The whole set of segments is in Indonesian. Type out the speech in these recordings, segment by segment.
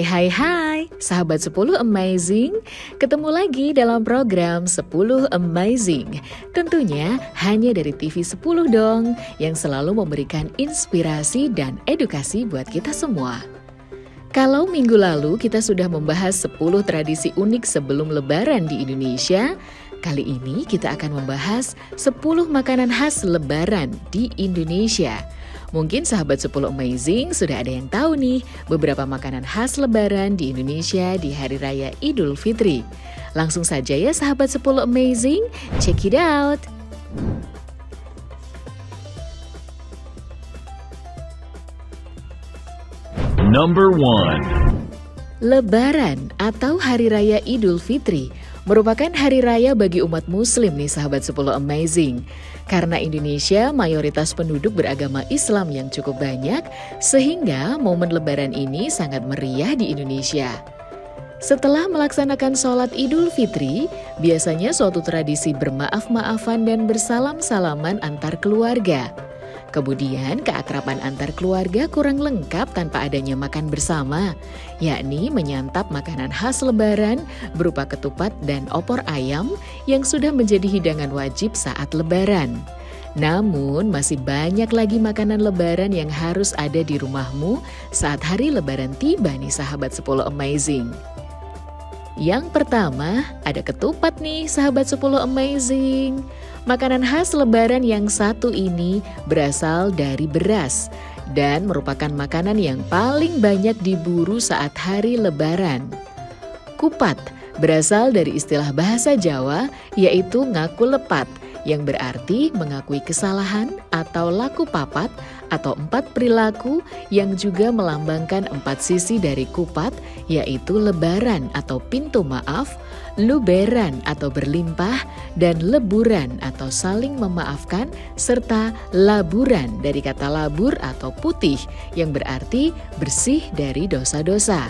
Hai, sahabat 10 Amazing. Ketemu lagi dalam program 10 Amazing. Tentunya hanya dari TV 10 dong, yang selalu memberikan inspirasi dan edukasi buat kita semua. Kalau minggu lalu kita sudah membahas 10 tradisi unik sebelum Lebaran di Indonesia, kali ini kita akan membahas 10 makanan khas Lebaran di Indonesia. Mungkin sahabat 10 Amazing sudah ada yang tahu nih beberapa makanan khas Lebaran di Indonesia di Hari Raya Idul Fitri. Langsung saja ya sahabat 10 Amazing, check it out! Number 1. Lebaran atau Hari Raya Idul Fitri merupakan hari raya bagi umat muslim nih sahabat 10 Amazing. Karena Indonesia mayoritas penduduk beragama Islam yang cukup banyak, sehingga momen Lebaran ini sangat meriah di Indonesia. Setelah melaksanakan sholat Idul Fitri, biasanya suatu tradisi bermaaf-maafan dan bersalam-salaman antar keluarga. Kemudian keakraban antar keluarga kurang lengkap tanpa adanya makan bersama, yakni menyantap makanan khas Lebaran berupa ketupat dan opor ayam yang sudah menjadi hidangan wajib saat Lebaran. Namun masih banyak lagi makanan Lebaran yang harus ada di rumahmu saat hari Lebaran tiba nih sahabat 10 Amazing. Yang pertama ada ketupat nih sahabat 10 Amazing. Makanan khas Lebaran yang satu ini berasal dari beras dan merupakan makanan yang paling banyak diburu saat hari Lebaran. Kupat berasal dari istilah bahasa Jawa yaitu ngaku lepat yang berarti mengakui kesalahan atau laku papat atau 4 perilaku yang juga melambangkan 4 sisi dari kupat yaitu lebaran atau pintu maaf, luberan atau berlimpah, dan leburan atau saling memaafkan, serta laburan dari kata labur atau putih yang berarti bersih dari dosa-dosa.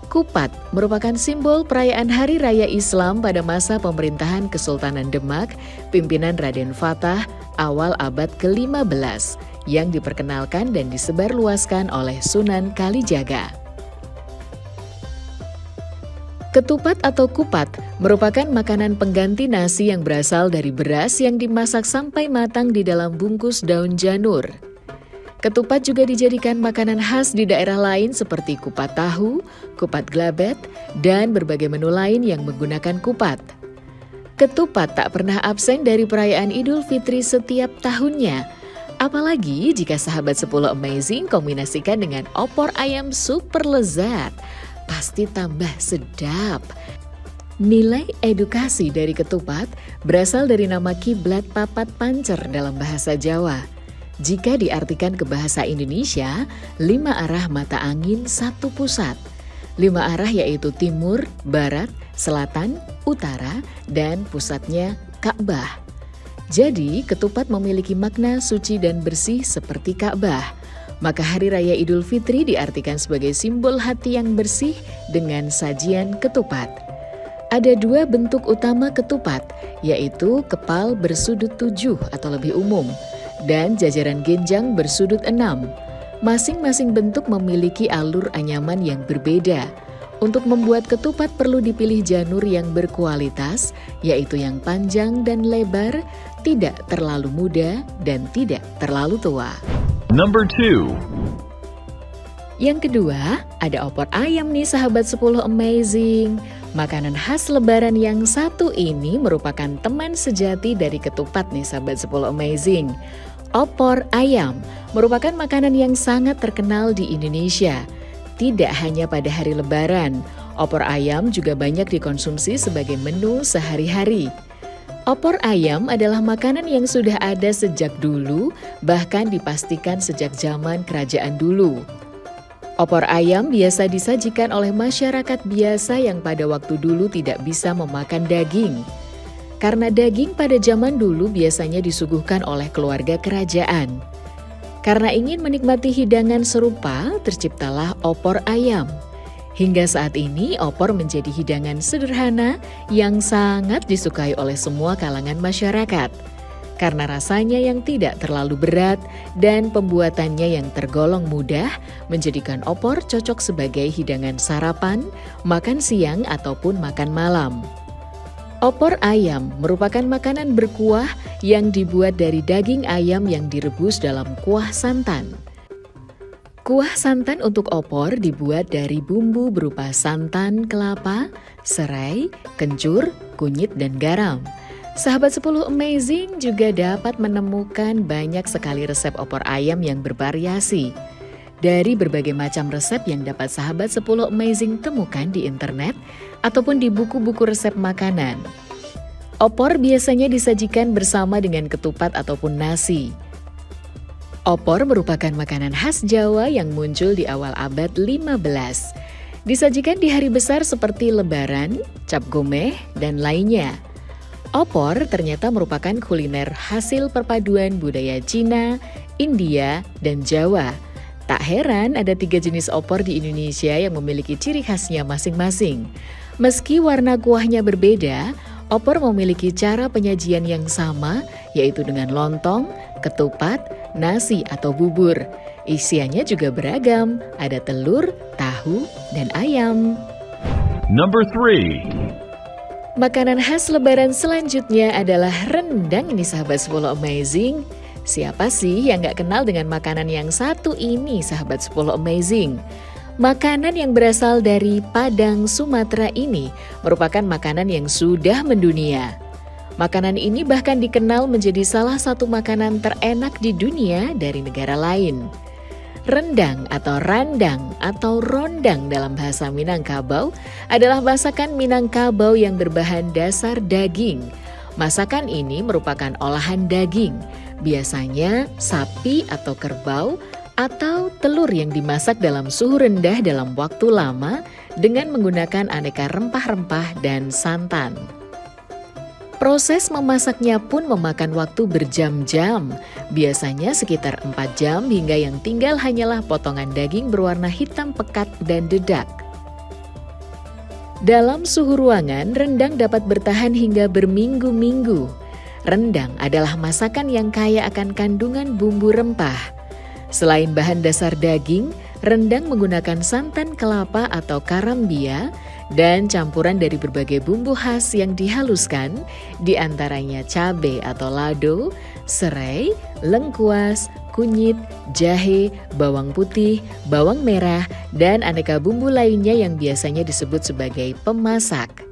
Kupat merupakan simbol perayaan Hari Raya Islam pada masa pemerintahan Kesultanan Demak, pimpinan Raden Fatah awal abad ke-15 yang diperkenalkan dan disebarluaskan oleh Sunan Kalijaga. Ketupat atau kupat merupakan makanan pengganti nasi yang berasal dari beras yang dimasak sampai matang di dalam bungkus daun janur. Ketupat juga dijadikan makanan khas di daerah lain seperti kupat tahu, kupat gelabet, dan berbagai menu lain yang menggunakan kupat. Ketupat tak pernah absen dari perayaan Idul Fitri setiap tahunnya. Apalagi jika sahabat 10 Amazing kombinasikan dengan opor ayam super lezat. Pasti tambah sedap. Nilai edukasi dari ketupat berasal dari nama kiblat papat pancer dalam bahasa Jawa. Jika diartikan ke bahasa Indonesia, 5 arah mata angin satu pusat. 5 arah yaitu timur, barat, selatan, utara, dan pusatnya Ka'bah. Jadi ketupat memiliki makna suci dan bersih seperti Ka'bah. Maka Hari Raya Idul Fitri diartikan sebagai simbol hati yang bersih dengan sajian ketupat. Ada 2 bentuk utama ketupat, yaitu kepal bersudut 7 atau lebih umum, dan jajaran genjang bersudut 6. Masing-masing bentuk memiliki alur anyaman yang berbeda. Untuk membuat ketupat perlu dipilih janur yang berkualitas, yaitu yang panjang dan lebar, tidak terlalu muda dan tidak terlalu tua. Number 2. Yang kedua, ada opor ayam nih sahabat 10 Amazing. Makanan khas Lebaran yang satu ini merupakan teman sejati dari ketupat nih sahabat 10 Amazing. Opor ayam merupakan makanan yang sangat terkenal di Indonesia. Tidak hanya pada hari Lebaran, opor ayam juga banyak dikonsumsi sebagai menu sehari-hari. Opor ayam adalah makanan yang sudah ada sejak dulu, bahkan dipastikan sejak zaman kerajaan dulu. Opor ayam biasa disajikan oleh masyarakat biasa yang pada waktu dulu tidak bisa memakan daging. Karena daging pada zaman dulu biasanya disuguhkan oleh keluarga kerajaan. Karena ingin menikmati hidangan serupa, terciptalah opor ayam. Hingga saat ini, opor menjadi hidangan sederhana yang sangat disukai oleh semua kalangan masyarakat. karena rasanya yang tidak terlalu berat dan pembuatannya yang tergolong mudah menjadikan opor cocok sebagai hidangan sarapan, makan siang ataupun makan malam. Opor ayam merupakan makanan berkuah yang dibuat dari daging ayam yang direbus dalam kuah santan. Kuah santan untuk opor dibuat dari bumbu berupa santan, kelapa, serai, kencur, kunyit, dan garam. Sahabat 10 Amazing juga dapat menemukan banyak sekali resep opor ayam yang bervariasi. Dari berbagai macam resep yang dapat sahabat 10 Amazing temukan di internet ataupun di buku-buku resep makanan. Opor biasanya disajikan bersama dengan ketupat ataupun nasi. Opor merupakan makanan khas Jawa yang muncul di awal abad 15. Disajikan di hari besar seperti Lebaran, Cap Gomeh, dan lainnya. Opor ternyata merupakan kuliner hasil perpaduan budaya Cina, India, dan Jawa. Tak heran ada 3 jenis opor di Indonesia yang memiliki ciri khasnya masing-masing. Meski warna kuahnya berbeda, opor memiliki cara penyajian yang sama, yaitu dengan lontong, ketupat, nasi atau bubur. Isiannya juga beragam, ada telur, tahu, dan ayam. Number 3. Makanan khas lebaran selanjutnya adalah rendang ini sahabat 10 Amazing. Siapa sih yang gak kenal dengan makanan yang satu ini sahabat 10 Amazing? Makanan yang berasal dari Padang, Sumatera ini merupakan makanan yang sudah mendunia. Makanan ini bahkan dikenal menjadi salah satu makanan terenak di dunia dari negara lain. Rendang atau randang atau rondang dalam bahasa Minangkabau adalah masakan Minangkabau yang berbahan dasar daging. Masakan ini merupakan olahan daging, biasanya sapi atau kerbau atau telur yang dimasak dalam suhu rendah dalam waktu lama dengan menggunakan aneka rempah-rempah dan santan. Proses memasaknya pun memakan waktu berjam-jam, biasanya sekitar 4 jam hingga yang tinggal hanyalah potongan daging berwarna hitam pekat dan dedak. Dalam suhu ruangan, rendang dapat bertahan hingga berminggu-minggu. Rendang adalah masakan yang kaya akan kandungan bumbu rempah. Selain bahan dasar daging, rendang menggunakan santan kelapa atau karambia dan campuran dari berbagai bumbu khas yang dihaluskan, diantaranya cabai atau lado, serai, lengkuas, kunyit, jahe, bawang putih, bawang merah, dan aneka bumbu lainnya yang biasanya disebut sebagai pemasak.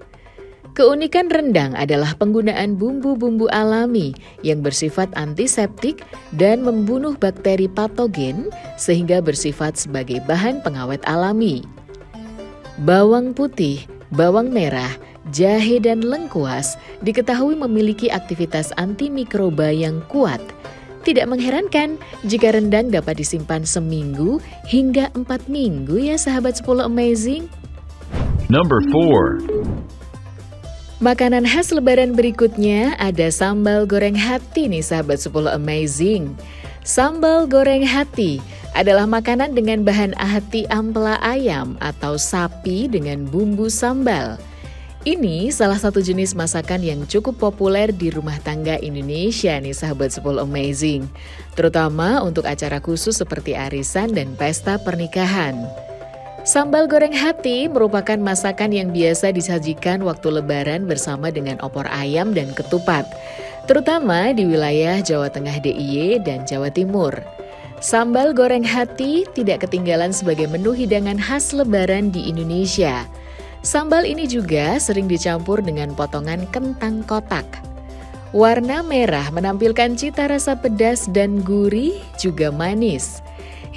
Keunikan rendang adalah penggunaan bumbu-bumbu alami yang bersifat antiseptik dan membunuh bakteri patogen sehingga bersifat sebagai bahan pengawet alami. Bawang putih, bawang merah, jahe, dan lengkuas diketahui memiliki aktivitas antimikroba yang kuat. Tidak mengherankan jika rendang dapat disimpan seminggu hingga 4 minggu ya sahabat 10 Amazing. Number 4. Makanan khas lebaran berikutnya ada sambal goreng hati nih sahabat 10 Amazing. Sambal goreng hati adalah makanan dengan bahan hati ampela ayam atau sapi dengan bumbu sambal. Ini salah satu jenis masakan yang cukup populer di rumah tangga Indonesia nih sahabat 10 Amazing. Terutama untuk acara khusus seperti arisan dan pesta pernikahan. Sambal goreng hati merupakan masakan yang biasa disajikan waktu lebaran bersama dengan opor ayam dan ketupat. Terutama di wilayah Jawa Tengah DIY dan Jawa Timur. Sambal goreng hati tidak ketinggalan sebagai menu hidangan khas lebaran di Indonesia. Sambal ini juga sering dicampur dengan potongan kentang kotak. Warna merah menampilkan cita rasa pedas dan gurih juga manis.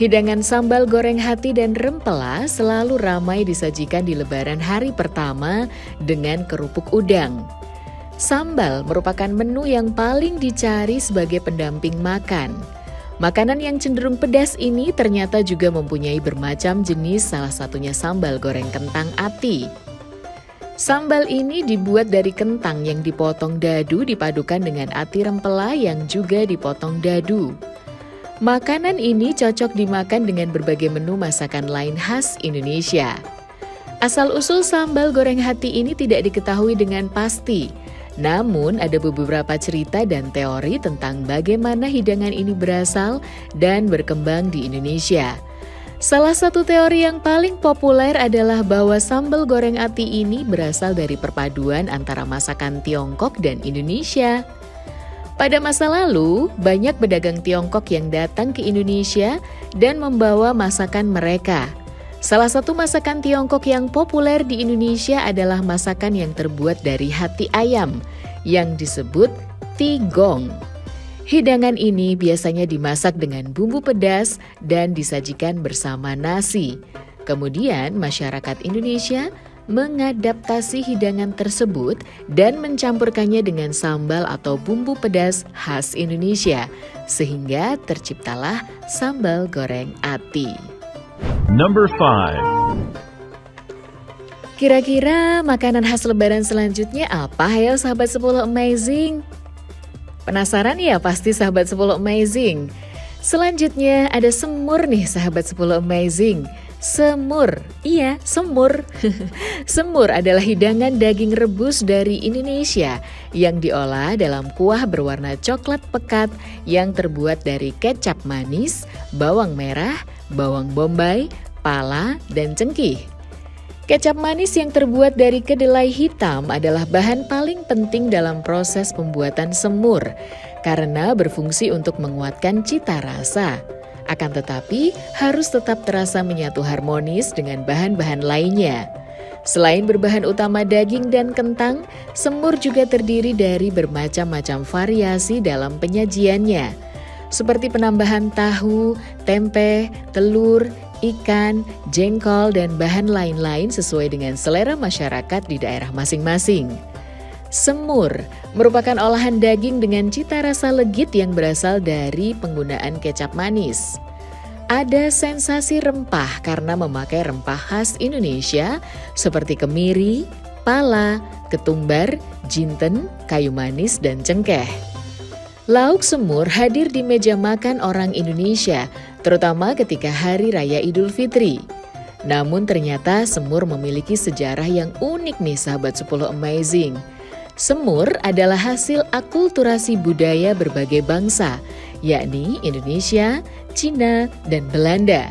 Hidangan sambal goreng hati dan rempela selalu ramai disajikan di lebaran hari pertama dengan kerupuk udang. Sambal merupakan menu yang paling dicari sebagai pendamping makan. Makanan yang cenderung pedas ini ternyata juga mempunyai bermacam jenis, salah satunya sambal goreng kentang ati. Sambal ini dibuat dari kentang yang dipotong dadu dipadukan dengan ati rempela yang juga dipotong dadu. Makanan ini cocok dimakan dengan berbagai menu masakan lain khas Indonesia. Asal-usul sambal goreng hati ini tidak diketahui dengan pasti. Namun ada beberapa cerita dan teori tentang bagaimana hidangan ini berasal dan berkembang di Indonesia. Salah satu teori yang paling populer adalah bahwa sambal goreng ati ini berasal dari perpaduan antara masakan Tiongkok dan Indonesia. Pada masa lalu, banyak pedagang Tiongkok yang datang ke Indonesia dan membawa masakan mereka. Salah satu masakan Tiongkok yang populer di Indonesia adalah masakan yang terbuat dari hati ayam, yang disebut tigong. Hidangan ini biasanya dimasak dengan bumbu pedas dan disajikan bersama nasi. Kemudian masyarakat Indonesia mengadaptasi hidangan tersebut dan mencampurkannya dengan sambal atau bumbu pedas khas Indonesia, sehingga terciptalah sambal goreng ati. Number 5. Kira-kira makanan khas Lebaran selanjutnya apa ya sahabat 10 Amazing? Penasaran ya pasti sahabat 10 Amazing? Selanjutnya ada semur nih sahabat 10 Amazing. Semur, iya semur. Semur adalah hidangan daging rebus dari Indonesia yang diolah dalam kuah berwarna coklat pekat yang terbuat dari kecap manis, bawang merah, bawang bombay, pala, dan cengkih. Kecap manis yang terbuat dari kedelai hitam adalah bahan paling penting dalam proses pembuatan semur karena berfungsi untuk menguatkan cita rasa. Akan tetapi harus tetap terasa menyatu harmonis dengan bahan-bahan lainnya. Selain berbahan utama daging dan kentang, semur juga terdiri dari bermacam-macam variasi dalam penyajiannya, seperti penambahan tahu, tempe, telur, ikan, jengkol, dan bahan lain-lain sesuai dengan selera masyarakat di daerah masing-masing. Semur merupakan olahan daging dengan cita rasa legit yang berasal dari penggunaan kecap manis. Ada sensasi rempah karena memakai rempah khas Indonesia seperti kemiri, pala, ketumbar, jinten, kayu manis, dan cengkeh. Lauk semur hadir di meja makan orang Indonesia, terutama ketika Hari Raya Idul Fitri. Namun ternyata semur memiliki sejarah yang unik nih sahabat 10 Amazing. Semur adalah hasil akulturasi budaya berbagai bangsa, yakni Indonesia, Cina, dan Belanda.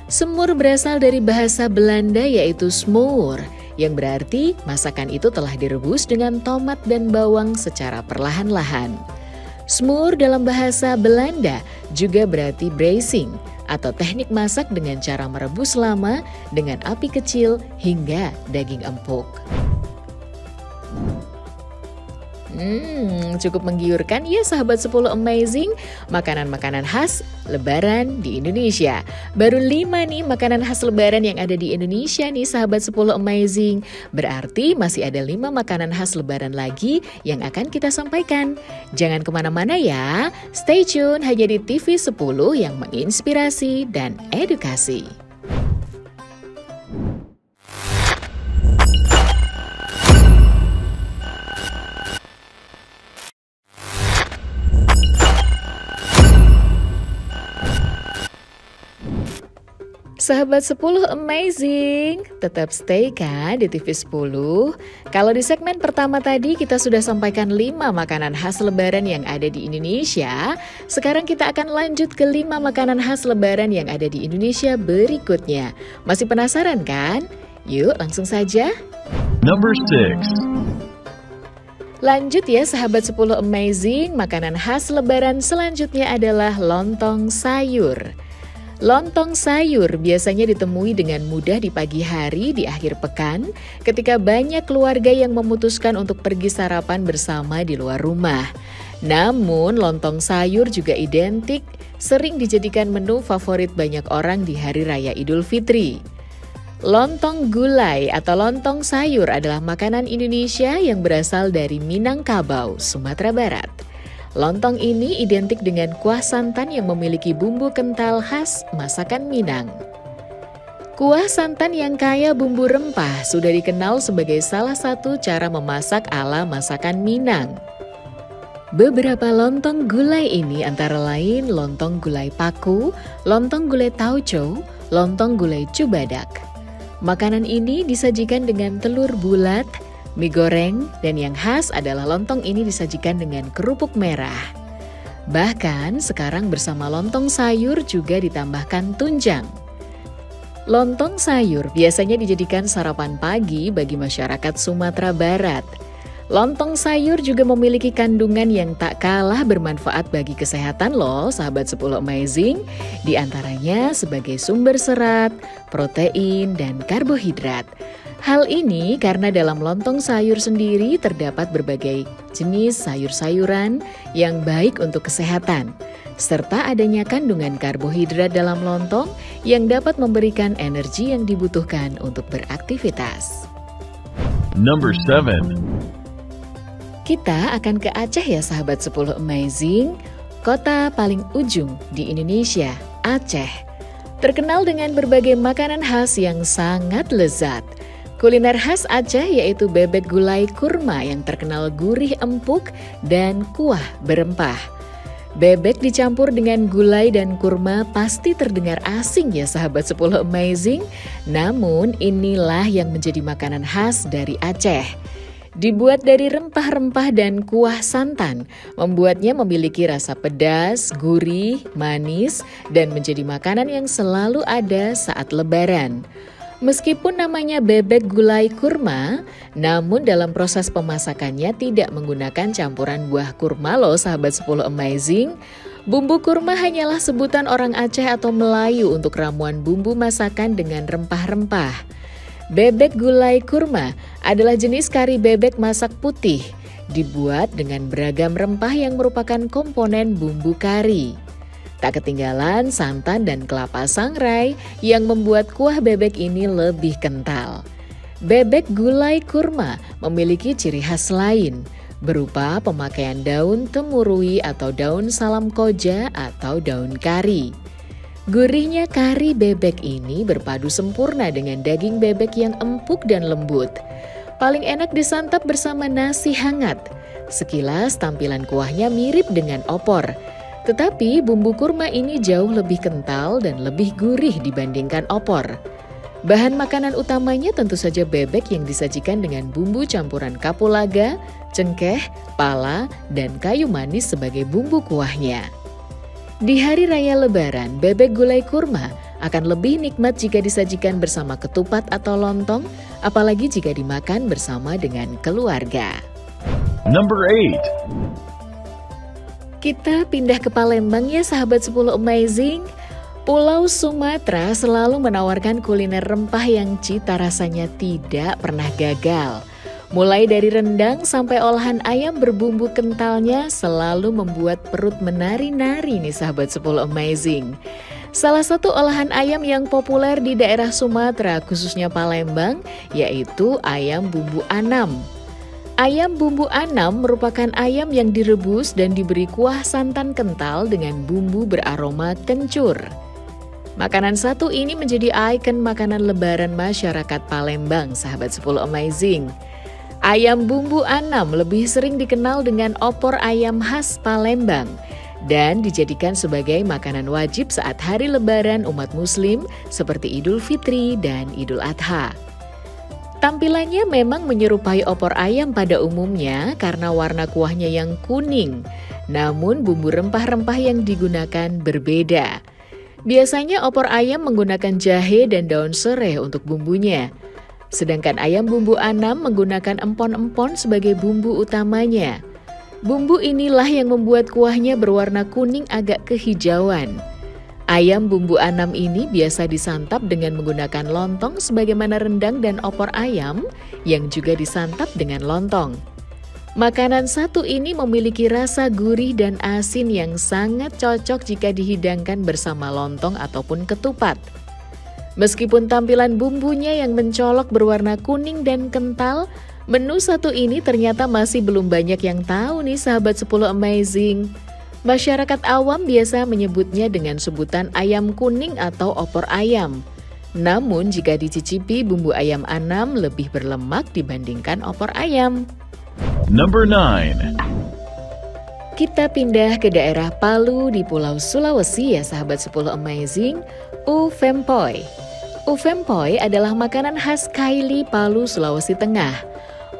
Semur berasal dari bahasa Belanda yaitu smoor, yang berarti masakan itu telah direbus dengan tomat dan bawang secara perlahan-lahan. Smoor dalam bahasa Belanda juga berarti braising atau teknik masak dengan cara merebus lama dengan api kecil hingga daging empuk. Cukup menggiurkan ya sahabat 10 Amazing, makanan-makanan khas Lebaran di Indonesia. Baru 5 nih makanan khas Lebaran yang ada di Indonesia nih sahabat 10 Amazing. Berarti masih ada 5 makanan khas Lebaran lagi yang akan kita sampaikan. Jangan kemana-mana ya, stay tune hanya di TV 10 yang menginspirasi dan edukasi. Sahabat 10 Amazing, tetap stay kan di TV 10. Kalau di segmen pertama tadi kita sudah sampaikan 5 makanan khas Lebaran yang ada di Indonesia. Sekarang kita akan lanjut ke 5 makanan khas Lebaran yang ada di Indonesia berikutnya. Masih penasaran kan? Yuk langsung saja. Number 6. Lanjut ya sahabat 10 Amazing, makanan khas Lebaran selanjutnya adalah lontong sayur. Lontong sayur biasanya ditemui dengan mudah di pagi hari di akhir pekan ketika banyak keluarga yang memutuskan untuk pergi sarapan bersama di luar rumah. Namun lontong sayur juga identik sering dijadikan menu favorit banyak orang di Hari Raya Idul Fitri. Lontong gulai atau lontong sayur adalah makanan Indonesia yang berasal dari Minangkabau, Sumatera Barat. Lontong ini identik dengan kuah santan yang memiliki bumbu kental khas masakan Minang. Kuah santan yang kaya bumbu rempah sudah dikenal sebagai salah satu cara memasak ala masakan Minang. Beberapa lontong gulai ini antara lain lontong gulai paku, lontong gulai tauco, lontong gulai cubadak. Makanan ini disajikan dengan telur bulat, mie goreng, dan yang khas adalah lontong ini disajikan dengan kerupuk merah. Bahkan sekarang bersama lontong sayur juga ditambahkan tunjang. Lontong sayur biasanya dijadikan sarapan pagi bagi masyarakat Sumatera Barat. Lontong sayur juga memiliki kandungan yang tak kalah bermanfaat bagi kesehatan loh sahabat 10 Amazing. Di antaranya sebagai sumber serat, protein, dan karbohidrat. Hal ini karena dalam lontong sayur sendiri terdapat berbagai jenis sayur-sayuran yang baik untuk kesehatan. Serta adanya kandungan karbohidrat dalam lontong yang dapat memberikan energi yang dibutuhkan untuk beraktivitas. Number 7. Kita akan ke Aceh ya sahabat 10 Amazing, kota paling ujung di Indonesia, Aceh. Terkenal dengan berbagai makanan khas yang sangat lezat. Kuliner khas Aceh yaitu bebek gulai kurma yang terkenal gurih empuk dan kuah berempah. Bebek dicampur dengan gulai dan kurma pasti terdengar asing ya sahabat 10 Amazing. Namun inilah yang menjadi makanan khas dari Aceh. Dibuat dari rempah-rempah dan kuah santan, membuatnya memiliki rasa pedas, gurih, manis, dan menjadi makanan yang selalu ada saat lebaran. Meskipun namanya bebek gulai kurma, namun dalam proses pemasakannya tidak menggunakan campuran buah kurma loh sahabat 10 Amazing. Bumbu kurma hanyalah sebutan orang Aceh atau Melayu untuk ramuan bumbu masakan dengan rempah-rempah. Bebek gulai kurma adalah jenis kari bebek masak putih, dibuat dengan beragam rempah yang merupakan komponen bumbu kari. Tak ketinggalan santan dan kelapa sangrai yang membuat kuah bebek ini lebih kental. Bebek gulai kurma memiliki ciri khas lain, berupa pemakaian daun temurui atau daun salam koja atau daun kari. Gurihnya kari bebek ini berpadu sempurna dengan daging bebek yang empuk dan lembut. Paling enak disantap bersama nasi hangat. Sekilas tampilan kuahnya mirip dengan opor. Tetapi bumbu kurma ini jauh lebih kental dan lebih gurih dibandingkan opor. Bahan makanan utamanya tentu saja bebek yang disajikan dengan bumbu campuran kapulaga, cengkeh, pala, dan kayu manis sebagai bumbu kuahnya. Di hari raya lebaran, bebek gulai kurma akan lebih nikmat jika disajikan bersama ketupat atau lontong, apalagi jika dimakan bersama dengan keluarga. Number 8. Kita pindah ke Palembang ya sahabat 10 Amazing. Pulau Sumatera selalu menawarkan kuliner rempah yang cita rasanya tidak pernah gagal. Mulai dari rendang sampai olahan ayam berbumbu kentalnya selalu membuat perut menari-nari nih sahabat 10 Amazing. Salah satu olahan ayam yang populer di daerah Sumatera khususnya Palembang yaitu ayam bumbu anam. Ayam bumbu anam merupakan ayam yang direbus dan diberi kuah santan kental dengan bumbu beraroma kencur. Makanan satu ini menjadi ikon makanan lebaran masyarakat Palembang sahabat 10 Amazing. Ayam bumbu anam lebih sering dikenal dengan opor ayam khas Palembang dan dijadikan sebagai makanan wajib saat hari lebaran umat muslim seperti Idul Fitri dan Idul Adha. Tampilannya memang menyerupai opor ayam pada umumnya karena warna kuahnya yang kuning, namun bumbu rempah-rempah yang digunakan berbeda. Biasanya opor ayam menggunakan jahe dan daun serai untuk bumbunya. Sedangkan ayam bumbu anam menggunakan empon-empon sebagai bumbu utamanya. Bumbu inilah yang membuat kuahnya berwarna kuning agak kehijauan. Ayam bumbu anam ini biasa disantap dengan menggunakan lontong sebagaimana rendang dan opor ayam yang juga disantap dengan lontong. Makanan satu ini memiliki rasa gurih dan asin yang sangat cocok jika dihidangkan bersama lontong ataupun ketupat. Meskipun tampilan bumbunya yang mencolok berwarna kuning dan kental, menu satu ini ternyata masih belum banyak yang tahu nih sahabat 10 Amazing. Masyarakat awam biasa menyebutnya dengan sebutan ayam kuning atau opor ayam. Namun jika dicicipi bumbu ayam anam lebih berlemak dibandingkan opor ayam. Number 9. Kita pindah ke daerah Palu di Pulau Sulawesi ya sahabat 10 Amazing, Ufempoy. Ufempoy adalah makanan khas Kaili Palu, Sulawesi Tengah.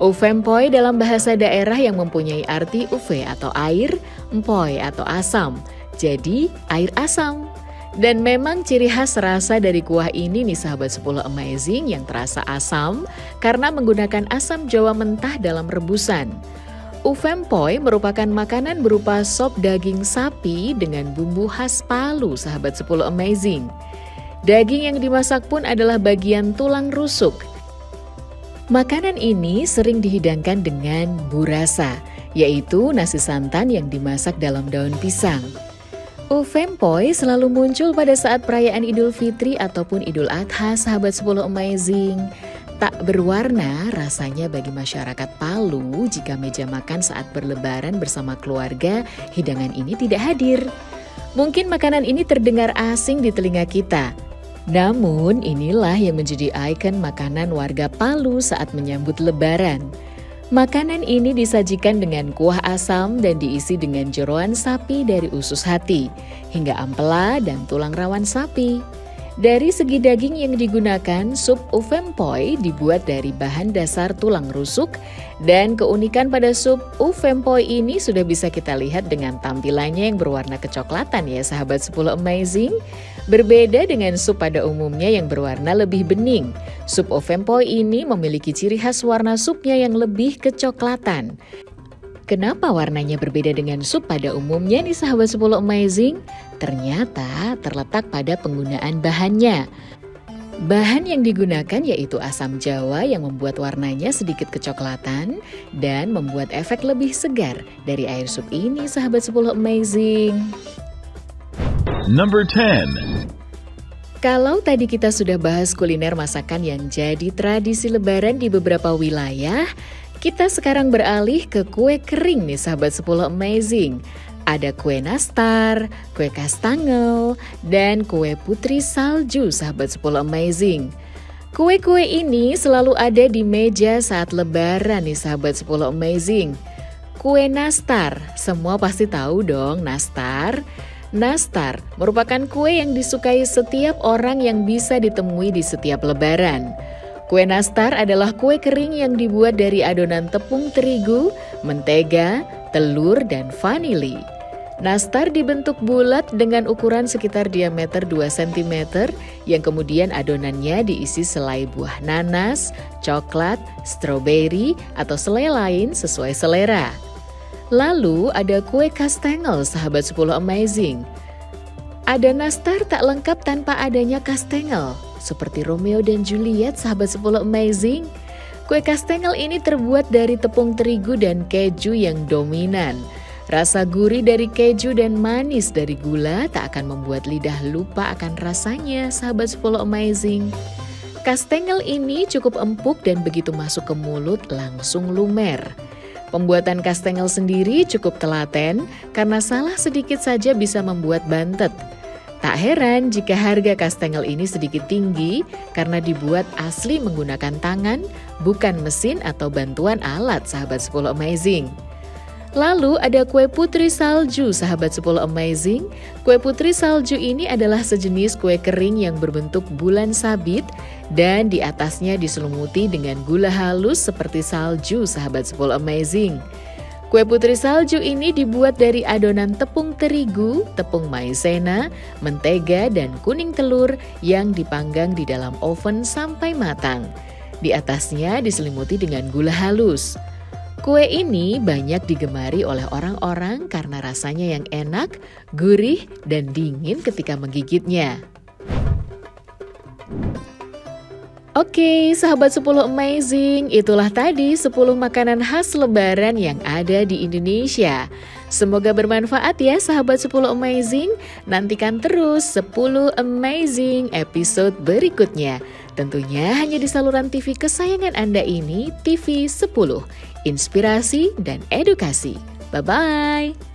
Uvempoi dalam bahasa daerah yang mempunyai arti uve atau air, empoi atau asam, jadi air asam. Dan memang ciri khas rasa dari kuah ini nih sahabat 10 Amazing yang terasa asam karena menggunakan asam jawa mentah dalam rebusan. Uvempoi merupakan makanan berupa sop daging sapi dengan bumbu khas Palu sahabat 10 Amazing. Daging yang dimasak pun adalah bagian tulang rusuk. Makanan ini sering dihidangkan dengan burasa, yaitu nasi santan yang dimasak dalam daun pisang. Uvempoi selalu muncul pada saat perayaan Idul Fitri ataupun Idul Adha sahabat 10 Amazing. Tak berwarna rasanya bagi masyarakat Palu jika meja makan saat berlebaran bersama keluarga, hidangan ini tidak hadir. Mungkin makanan ini terdengar asing di telinga kita. Namun inilah yang menjadi ikon makanan warga Palu saat menyambut lebaran. Makanan ini disajikan dengan kuah asam dan diisi dengan jeroan sapi dari usus hati, hingga ampela dan tulang rawan sapi. Dari segi daging yang digunakan, sup uvempoi dibuat dari bahan dasar tulang rusuk dan keunikan pada sup uvempoi ini sudah bisa kita lihat dengan tampilannya yang berwarna kecoklatan ya sahabat 10 Amazing. Berbeda dengan sup pada umumnya yang berwarna lebih bening. Sup uvempoi ini memiliki ciri khas warna supnya yang lebih kecoklatan. Kenapa warnanya berbeda dengan sup pada umumnya nih sahabat 10 Amazing? Ternyata terletak pada penggunaan bahannya. Bahan yang digunakan yaitu asam jawa yang membuat warnanya sedikit kecoklatan dan membuat efek lebih segar dari air sup ini sahabat 10 Amazing. Number 10. Kalau tadi kita sudah bahas kuliner masakan yang jadi tradisi lebaran di beberapa wilayah, kita sekarang beralih ke kue kering nih sahabat 10 Amazing. Ada kue nastar, kue kastangel, dan kue putri salju sahabat 10 Amazing. Kue-kue ini selalu ada di meja saat lebaran nih sahabat 10 Amazing. Kue nastar, semua pasti tahu dong nastar. Nastar merupakan kue yang disukai setiap orang yang bisa ditemui di setiap lebaran. Kue nastar adalah kue kering yang dibuat dari adonan tepung terigu, mentega, telur, dan vanili. Nastar dibentuk bulat dengan ukuran sekitar diameter 2 cm yang kemudian adonannya diisi selai buah nanas, coklat, stroberi, atau selai lain sesuai selera. Lalu ada kue kastengel sahabat 10 Amazing. Ada nastar tak lengkap tanpa adanya kastengel. Seperti Romeo dan Juliet sahabat 10 Amazing. Kue kastengel ini terbuat dari tepung terigu dan keju yang dominan. Rasa gurih dari keju dan manis dari gula tak akan membuat lidah lupa akan rasanya sahabat 10 Amazing. Kastengel ini cukup empuk dan begitu masuk ke mulut langsung lumer. Pembuatan kastengel sendiri cukup telaten karena salah sedikit saja bisa membuat bantet. Tak heran jika harga kastengel ini sedikit tinggi karena dibuat asli menggunakan tangan, bukan mesin atau bantuan alat sahabat 10 Amazing. Lalu ada kue putri salju sahabat 10 Amazing. Kue putri salju ini adalah sejenis kue kering yang berbentuk bulan sabit dan di atasnya diselumuti dengan gula halus seperti salju sahabat 10 Amazing. Kue putri salju ini dibuat dari adonan tepung terigu, tepung maizena, mentega, dan kuning telur yang dipanggang di dalam oven sampai matang. Di atasnya diselimuti dengan gula halus. Kue ini banyak digemari oleh orang-orang karena rasanya yang enak, gurih, dan dingin ketika menggigitnya. Oke, sahabat 10 Amazing, itulah tadi 10 makanan khas lebaran yang ada di Indonesia. Semoga bermanfaat ya sahabat 10 Amazing. Nantikan terus 10 Amazing episode berikutnya. Tentunya hanya di saluran TV kesayangan Anda ini, TV 10. Inspirasi dan edukasi. Bye-bye.